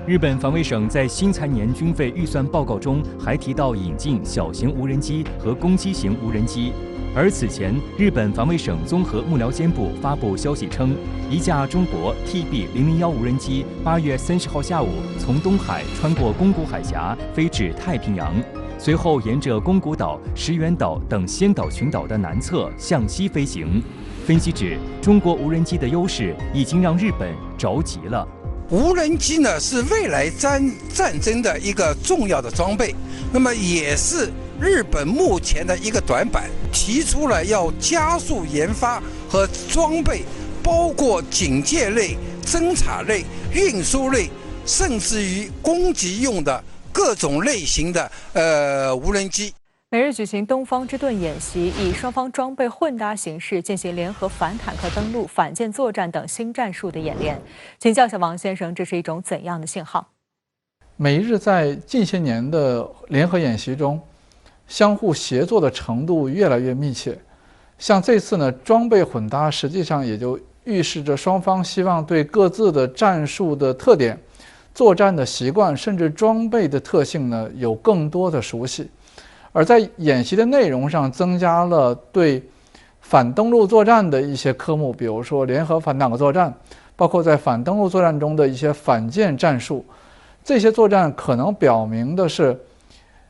日本防卫省在新财年军费预算报告中还提到引进小型无人机和攻击型无人机。而此前，日本防卫省综合幕僚监部发布消息称，一架中国 TB001无人机8月30号下午从东海穿过宫古海峡飞至太平洋，随后沿着宫古岛、石垣岛等仙岛群岛的南侧向西飞行。分析指，中国无人机的优势已经让日本着急了。无人机呢是未来战争的一个重要的装备，那么也是日本目前的一个短板，提出了要加速研发和装备，包括警戒类、侦察类、运输类，甚至于攻击用的各种类型的无人机。美日举行东方之盾演习，以双方装备混搭形式进行联合反坦克登陆、反舰作战等新战术的演练。请教一下王先生，这是一种怎样的信号？美日在近些年的联合演习中，相互协作的程度越来越密切。像这次呢，装备混搭实际上也就预示着双方希望对各自的战术的特点、作战的习惯，甚至装备的特性呢，有更多的熟悉。而在演习的内容上增加了对反登陆作战的一些科目，比如说联合反坦克作战，包括在反登陆作战中的一些反舰战术。这些作战可能表明的是，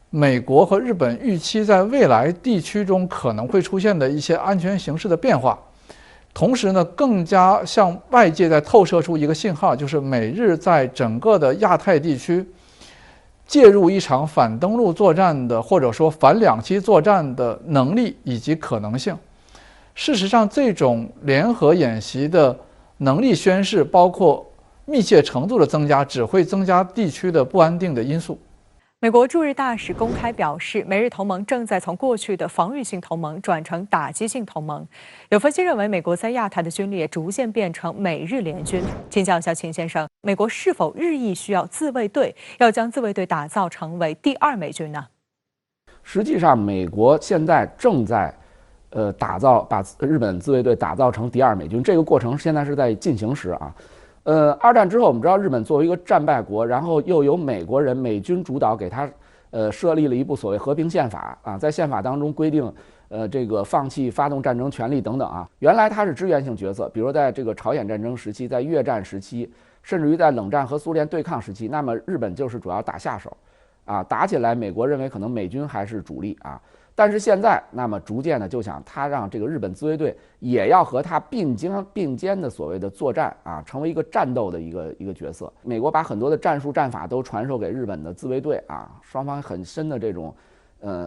美国和日本预期在未来地区中可能会出现的一些安全形势的变化。同时呢，更加向外界在透射出一个信号，就是美日在整个的亚太地区介入一场反登陆作战的，或者说反两栖作战的能力以及可能性。事实上，这种联合演习的能力宣示，包括密切程度的增加，只会增加地区的不安定的因素。美国驻日大使公开表示，美日同盟正在从过去的防御性同盟转成打击性同盟。有分析认为，美国在亚太的军力也逐渐变成美日联军。请教一下秦先生，美国是否日益需要自卫队，要将自卫队打造成为第二美军呢？实际上，美国现在正在把日本自卫队打造成第二美军，这个过程现在是在进行时啊。二战之后，我们知道日本作为一个战败国，然后又由美国人美军主导给他设立了一部所谓和平宪法啊，在宪法当中规定这个放弃发动战争权利等等啊。原来他是支援性角色，比如在这个朝鲜战争时期，在越战时期，甚至于在冷战和苏联对抗时期，那么日本就是主要打下手啊，打起来美国认为可能美军还是主力啊。但是现在，那么逐渐的就想他让这个日本自卫队也要和他并肩的所谓的作战啊，成为一个战斗的一个角色。美国把很多的战术战法都传授给日本的自卫队啊，双方很深的这种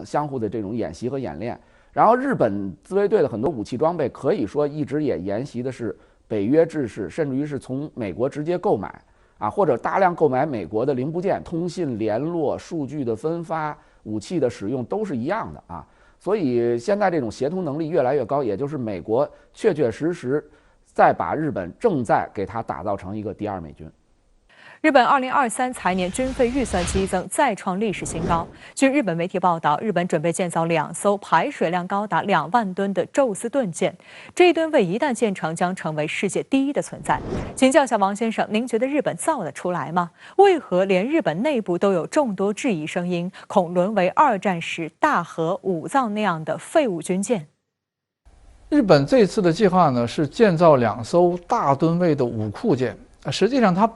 相互的这种演习和演练。然后日本自卫队的很多武器装备可以说一直也沿袭的是北约制式，甚至于是从美国直接购买啊，或者大量购买美国的零部件、通信联络、数据的分发、武器的使用都是一样的啊，所以现在这种协同能力越来越高，也就是美国确确实实在把日本正在给它打造成一个第二美军。日本2023财年军费预算激增，再创历史新高。据日本媒体报道，日本准备建造2艘排水量高达2万吨的宙斯盾舰，这一吨位一旦建成，将成为世界第一的存在。请教一下王先生，您觉得日本造得出来吗？为何连日本内部都有众多质疑声音，恐沦为2战时大和武藏那样的废物军舰？日本这次的计划呢，是建造2艘大吨位的武库舰，实际上它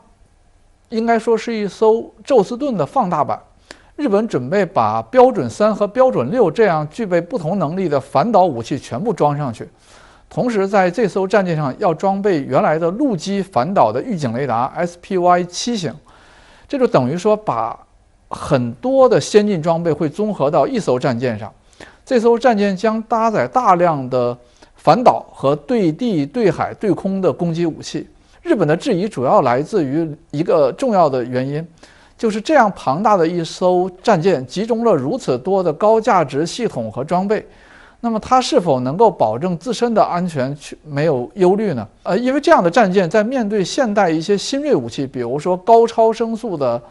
应该说是一艘宙斯盾的放大版。日本准备把标准3和标准6这样具备不同能力的反导武器全部装上去，同时在这艘战舰上要装备原来的陆基反导的预警雷达 SPY-7型，这就等于说把很多的先进装备会综合到一艘战舰上。这艘战舰将搭载大量的反导和对地、对海、对空的攻击武器。日本的质疑主要来自于一个重要的原因，就是这样庞大的一艘战舰集中了如此多的高价值系统和装备，那么它是否能够保证自身的安全没有忧虑呢？因为这样的战舰在面对现代一些新锐武器，比如说高超声速的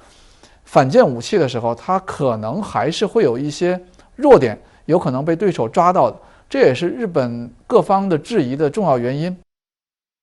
反舰武器的时候，它可能还是会有一些弱点，有可能被对手抓到的。这也是日本各方的质疑的重要原因。